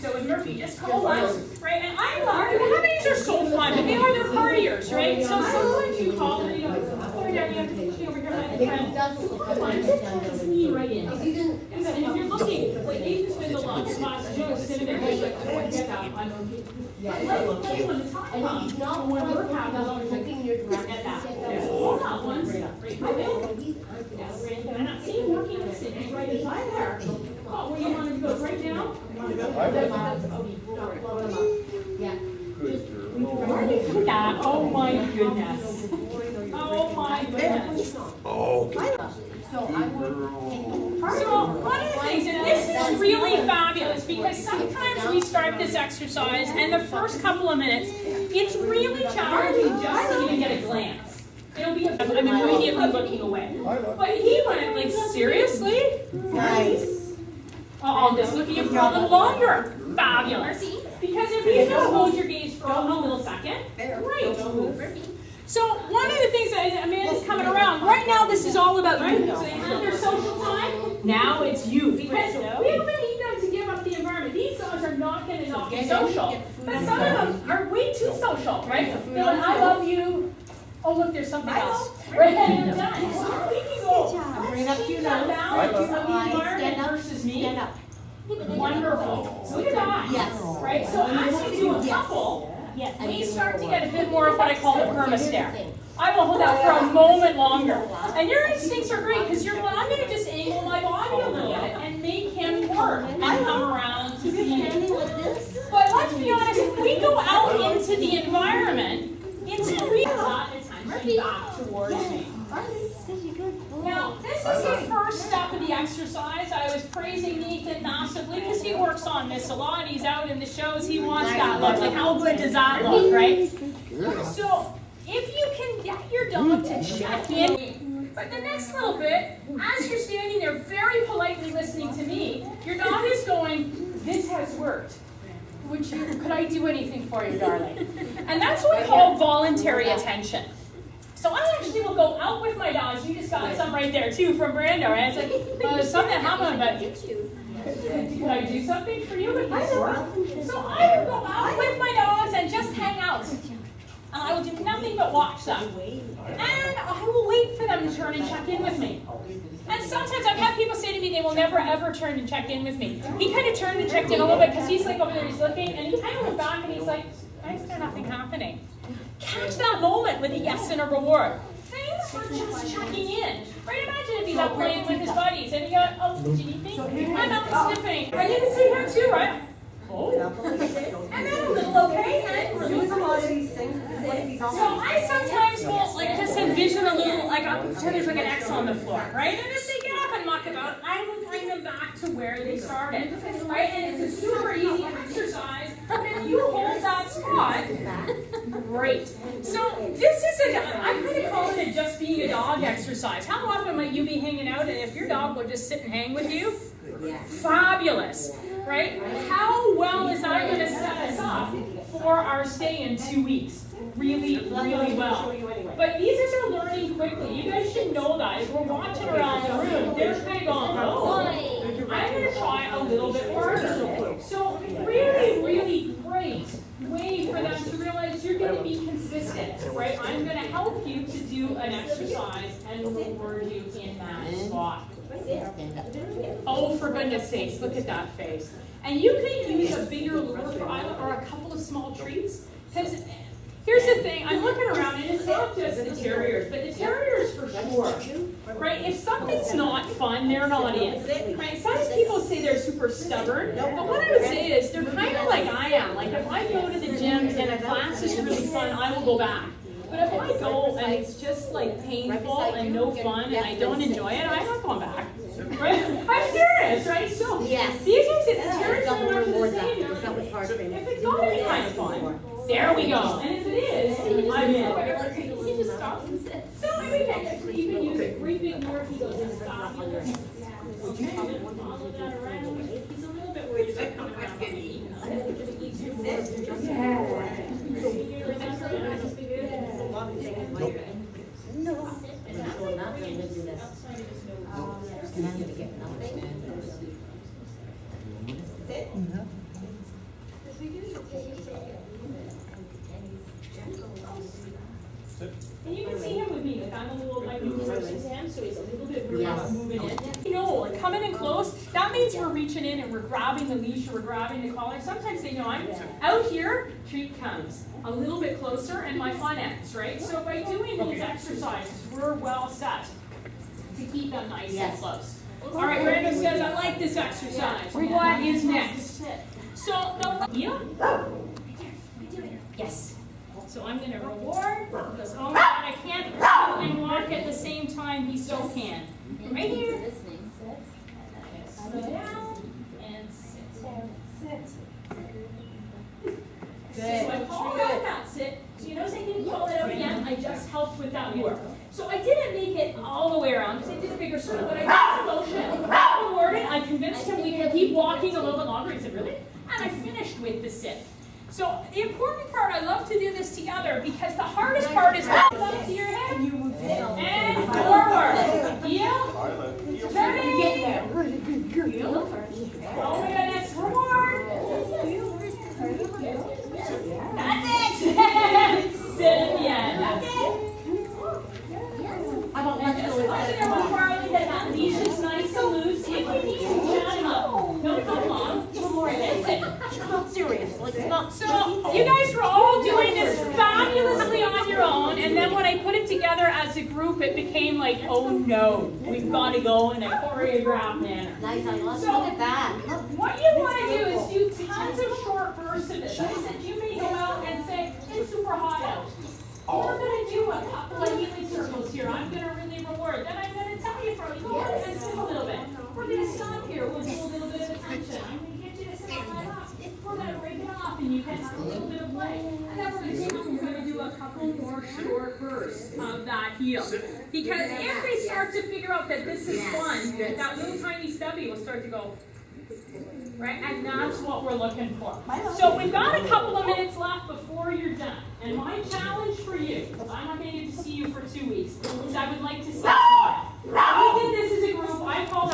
So with Murphy, just go once, right? And I love, how many are so fun, but they are, they're partiers, right? So sometimes you call her, you know, over here, you have to push over here, my friend. Just knee right in. And if you're looking, like Nathan Swindle's last Joe sitting there, he's like, oh, I get that, I don't get it. Play when the time comes, when we're having, looking your direction, get that. Hold that one, right, my middle. I'm not seeing working in the city, he's right beside there. Oh, where you want to go, right now? Yeah. Oh my goodness. Oh my goodness. Oh. So one of the things, and this is really fabulous because sometimes we start this exercise and the first couple of minutes, it's really challenging just to even get a glance. It'll be, I'm immediately looking away. But he went like, seriously? Nice. Oh, just looking for a little longer. Fabulous. Because if you don't hold your gaze for a little second, great. So one of the things that Amanda's coming around, right now this is all about you. So they have their social time, now it's you. Because we don't need them to give up the environment. These dogs are not going to not be social. But some of them are way too social, right? They're like, I love you. Oh look, there's something else. Right, and I'm done. So we can go. Bring up your nose. Balance of the environment versus me. Stand up. Wonderful. Look at that. Yes. Right, so as we do a couple, we start to get a bit more of what I call the perma stare. I will hold that for a moment longer. And your instincts are great because you're going, I'm going to just angle my body a little bit and make him work and come around to me. But let's be honest, if we go out into the environment, it's really not attention back towards me. Now, this is the first step of the exercise. I was praising Nathan massively because he works on this a lot. He's out in the shows. He wants that look. Like, how good does that look, right? So, if you can get your dog to check in, but the next little bit, as you're standing there very politely listening to me, your dog is going, this has worked. Could I do anything for you, darling? And that's what we call voluntary attention. So I actually will go out with my dogs. You just got some right there too from Brando, right? It's like, something happened, but could I do something for you with this work? So I will go out with my dogs and just hang out. And I will do nothing but watch them. And I will wait for them to turn and check in with me. And sometimes I've had people say to me they will never ever turn and check in with me. He kind of turned and checked in a little bit because he's like over there, he's looking, and he kind of went back and he's like, why is there nothing happening? Catch that moment with a yes and a reward. Thanks for just checking in. Right? Imagine if he's out playing with his buddies and he goes, oh, did you think? I'm not sniffing. I didn't see him too, right? Oh. And then a little okay, and release a lot of these things. So I sometimes will like just envision a little, like I'll pretend there's like an X on the floor, right? And if they get up and muck about, I will bring them back to where they started, right? And it's a super easy exercise. And if you hold that spot, great. So this is I kind of call it a just being a dog exercise. How often might you be hanging out and if your dog will just sit and hang with you? Fabulous, right? How well is that going to set us up for our stay in 2 weeks? Really, really well. But these are learning quickly. You guys should know that. If we're watching around the room, they're kind of going, oh, I'm going to try a little bit harder. So really, really great way for them to realize you're going to be consistent, right? I'm going to help you to do an exercise and reward you in that spot. Oh, for goodness sakes, look at that face. And you can use a bigger lure for or a couple of small treats. Because here's the thing, I'm looking around and it's not just the terriers, but the terriers for sure. Right? If something's not fun, they're not in. Right? Some people say they're super stubborn, but what I would say is they're kind of like I am. Like if I go to the gym and a class is really fun, I will go back. But if I go and it's just like painful and no fun and I don't enjoy it, I'm not going back. Right? I'm serious, right? So these days it's terriers are the same. If it's not any kind of fun, there we go. And if it is, I'm in. You just stop and sit. So maybe you can use a great big more if he goes and stop. Follow that around. He's a little bit worried about coming around and eating. Yes. moving in. You know, like coming in close, that means we're reaching in and we're grabbing the leash or we're grabbing the collar. Sometimes they know I'm out here, treat comes a little bit closer and my fun ends, right? So by doing these exercises, we're well set to keep them nice and close. All right, Brandon says, I like this exercise. What is next? So, no, heel. Yes. So I'm going to reward, because oh my God, I can't chew and walk at the same time, he still can. Right here. Slow down and sit. Good. So I called out that sit. So you notice I didn't call it out again, I just helped with that work. So I didn't make it all the way around, because I did a bigger circle, but I did some motion, I rewarded, I convinced him we could keep walking a little bit longer. He said, really? And I finished with the sit. So the important part, I love to do this together because the hardest part is up to your head and forward. Heel, turning. Oh my goodness, reward. That's it. Sit again. That's it. I don't want Just let everyone Farley that leash is nice and loose. If you need to jam up, don't come long. serious. Like, it's not. So you guys were all doing this fabulously on your own, and then when I put it together as a group, it became like, oh no, we've got to go in a choreographed manner. Nice, I love So, look at that. what you want to do is do tons of short bursts of this. I said you may go out and say, it's super hot out. We're going to do a couple of healing circles here. I'm going to really reward. Then I'm going to tell you from go on and sit a little bit. We're going to stop here. We'll do a little bit of attention. I'm going to get you to sit on my lap. We're going to break it off and you can have a little bit of play. And then we're going to do a couple more short bursts of that heel. Because if they start to figure out that this is fun, that little tiny stubby will start to go, right? And that's what we're looking for. So we've got a couple of minutes left before you're done. And my challenge for you, because I'm not going to get to see you for 2 weeks, is I would like to see